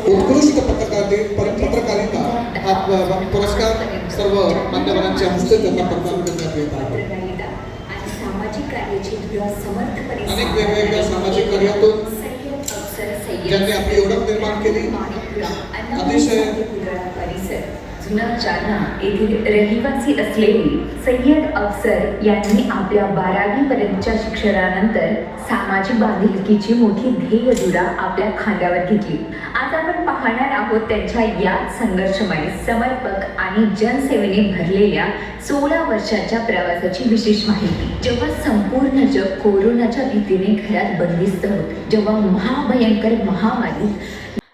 उत्कृष्ट पत्रकारिता हा पुरस्कार सर्व मान्यवरांच्या हस्ते त्यांना प्रदान करण्यात येत आहे। अनेक वेगवेगळ्या सामाजिक कार्यातून ज्यांनी आपली ओळख निर्माण केली, अतिशय जुना जालना येथील रहिवासी असलेले सय्यद अफसर यांनी आपल्या 12वी पर्यंतच्या शिक्षणानंतर सामाजिक बांधिलकीची मोठी ध्येयधुरा आपल्या खांद्यावर घेतली। आज आपण पाहणार आहोत त्यांच्या या संघर्षमय, समर्पक आणि जनसेवेने भरलेल्या 16 वर्षाच्या प्रवासाची विशेष माहिती। जेव्हा संपूर्ण जग कोरोनाच्या भीतीने घरात बंदिस्त होते, जेव्हा महाभयंकर महामारी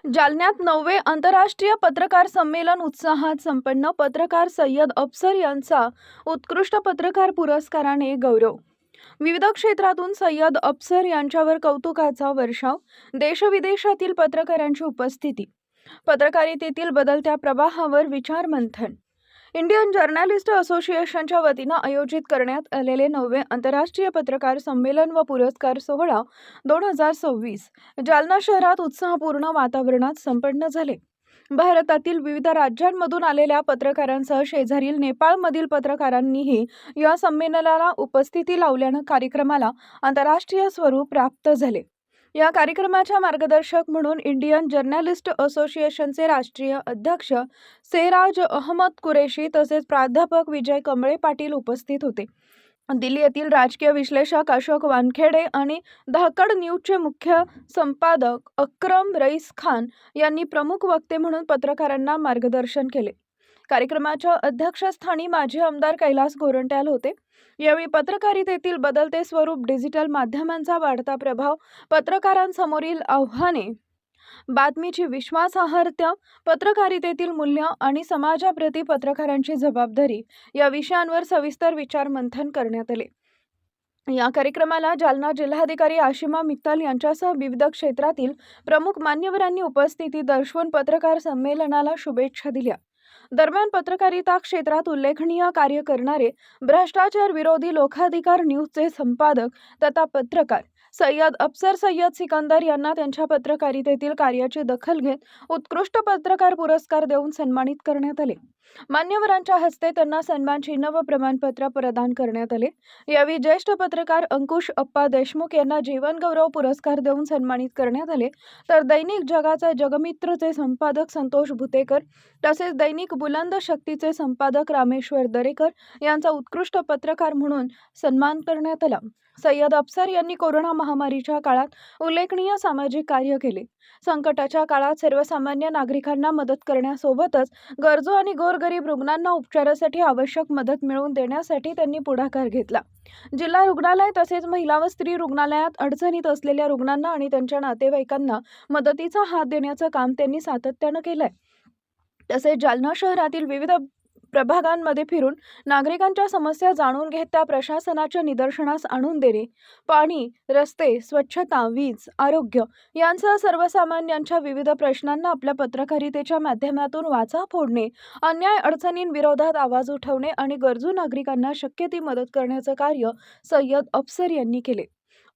जालन्यात 9वे आंतरराष्ट्रीय पत्रकार संमेलन उत्साहात संपन्न, पत्रकार सय्यद अफसर यांचा उत्कृष्ट पत्रकार पुरस्काराने गौरव। विविध क्षेत्रातून सय्यद अफसर यांच्यावर कौतुकाचा वर्षाव, देशविदेशातील पत्रकारांची उपस्थिती, पत्रकारितेतील बदलत्या प्रवाहावर विचारमंथन। इंडियन जर्नलिस्ट असोसिएशनच्या वतीनं आयोजित करण्यात आलेले 9वे आंतरराष्ट्रीय पत्रकार संमेलन व पुरस्कार सोहळा 2026 जालना शहरात उत्साहपूर्ण वातावरणात संपन्न झाले। भारतातील विविध राज्यांमधून आलेल्या पत्रकारांसह शेजारील नेपाळमधील पत्रकारांनीही या संमेलनाला उपस्थिती लावल्यानं कार्यक्रमाला आंतरराष्ट्रीय स्वरूप प्राप्त झाले। या कार्यक्रमाच्या मार्गदर्शक म्हणून इंडियन जर्नलिस्ट असोसिएशनचे राष्ट्रीय अध्यक्ष सेराज अहमद कुरेशी तसेच प्राध्यापक विजय कमळे पाटील उपस्थित होते। दिल्ली येथील राजकीय विश्लेषक अशोक वानखेडे आणि धाकड न्यूजचे मुख्य संपादक अक्रम रईस खान यांनी प्रमुख वक्ते म्हणून पत्रकारांना मार्गदर्शन केले। कार्यक्रमाच्या अध्यक्षस्थानी माजी आमदार कैलास गोरंट्याल होते। यावेळी पत्रकारितेतील बदलते स्वरूप, डिजिटल माध्यमांचा वाढता प्रभाव, पत्रकारांसमोरील आव्हाने, बातमीची विश्वासार्हता, पत्रकारितेतील मूल्य आणि समाजाप्रती पत्रकारांची जबाबदारी या विषयांवर सविस्तर विचारमंथन करण्यात आले। या कार्यक्रमाला जालना जिल्हाधिकारी आशिमा मित्तल यांच्यासह विविध क्षेत्रातील प्रमुख मान्यवरांनी उपस्थिती दर्शवून पत्रकार संमेलनाला शुभेच्छा दिल्या। दरम्यान पत्रकारिता क्षेत्रात उल्लेखनीय कार्य करणारे भ्रष्टाचार विरोधी लोकाधिकार न्यूजचे संपादक तथा पत्रकार सय्यद अफसर सय्यद सिकंदर यांना त्यांच्या पत्रकारितेतील कार्याची दखल घेत उत्कृष्ट पत्रकार पुरस्कार देऊन सन्मानित करण्यात आले। मान्यवरांच्या हस्ते त्यांना सन्मान चिन्ह व प्रमाणपत्र प्रदान करण्यात आले। यावेळी ज्येष्ठ पत्रकार अंकुश अप्पा देशमुख यांना जीवन गौरव पुरस्कार देऊन सन्मानित करण्यात आले, तर दैनिक जगाचा जगमित्रचे संपादक संतोष भुतेकर तसेच दैनिक बुलंद शक्तीचे संपादक रामेश्वर दरेकर यांचा उत्कृष्ट पत्रकार म्हणून सन्मान करण्यात आला। सय्यद अफसर यांनी कोरोना महामारीच्या काळात उल्लेखनीय सामाजिक कार्य केले। संकटाच्या काळात सर्वसामान्य नागरिकांना मदत करण्यासोबतच गरजू आणि गोरगरीब रुग्णांना उपचारासाठी आवश्यक मदत मिळवून देण्यासाठी त्यांनी पुढाकार घेतला। जिल्हा रुग्णालय तसेच महिला व स्त्री रुग्णालयात अडचणीत असलेल्या रुग्णांना आणि त्यांच्या नातेवाईकांना मदतीचा हात देण्याचं काम त्यांनी सातत्यानं केलंय। तसेच जालना शहरातील विविध प्रभागांमध्ये फिरून नागरिकांच्या समस्या जाणून घेत त्या प्रशासनाच्या निदर्शनास आणून देणे, पाणी, रस्ते, स्वच्छता, वीज, आरोग्य यांसह सर्वसामान्यांच्या विविध प्रश्नांना आपल्या पत्रकारितेच्या माध्यमातून वाचा फोडणे, अन्याय अडचणींविरोधात आवाज उठवणे आणि गरजू नागरिकांना शक्य ती मदत करण्याचं कार्य सय्यद अफसर यांनी केले।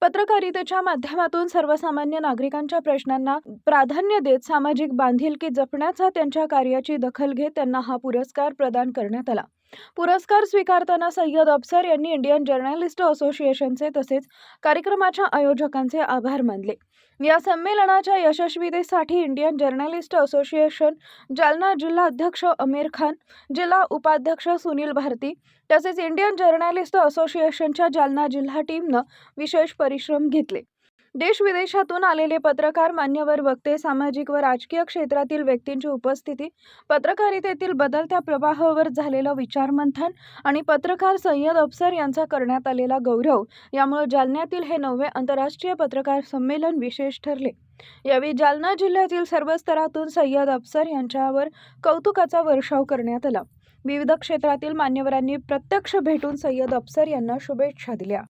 पत्रकारितेच्या माध्यमातून सर्वसामान्य नागरिकांच्या प्रश्नांना प्राधान्य देत सामाजिक बांधिलकी जपण्याचा त्यांच्या कार्याची दखल घेत त्यांना हा पुरस्कार प्रदान करण्यात आला। पुरस्कार स्वीकारताना सय्यद अफसर यांनी इंडियन जर्नलिस्ट असोसिएशनचे तसेच कार्यक्रमाच्या आयोजकांचे आभार मानले। या संमेलनाच्या यशस्वीतेसाठी इंडियन जर्नलिस्ट असोसिएशन जालना जिल्हा अध्यक्ष आमिर खान, जिल्हा उपाध्यक्ष सुनील भारती तसेच इंडियन जर्नलिस्ट असोसिएशनच्या जालना जिल्हा टीमनं विशेष परिश्रम घेतले। देश विदेशातून आलेले पत्रकार, मान्यवर वक्ते, सामाजिक व राजकीय क्षेत्रातील व्यक्तींची उपस्थिती, पत्रकारितेतील बदलत्या प्रवाहावर झालेलं विचारमंथन आणि पत्रकार सय्यद अफसर यांचा करण्यात आलेला गौरव यामुळे जालन्यातील हे 9वे आंतरराष्ट्रीय पत्रकार संमेलन विशेष ठरले। यावेळी जालना जिल्ह्यातील सर्व स्तरातून सय्यद अफसर यांच्यावर कौतुकाचा वर्षाव करण्यात आला। विविध क्षेत्रातील मान्यवरांनी प्रत्यक्ष भेटून सय्यद अफसर यांना शुभेच्छा दिल्या।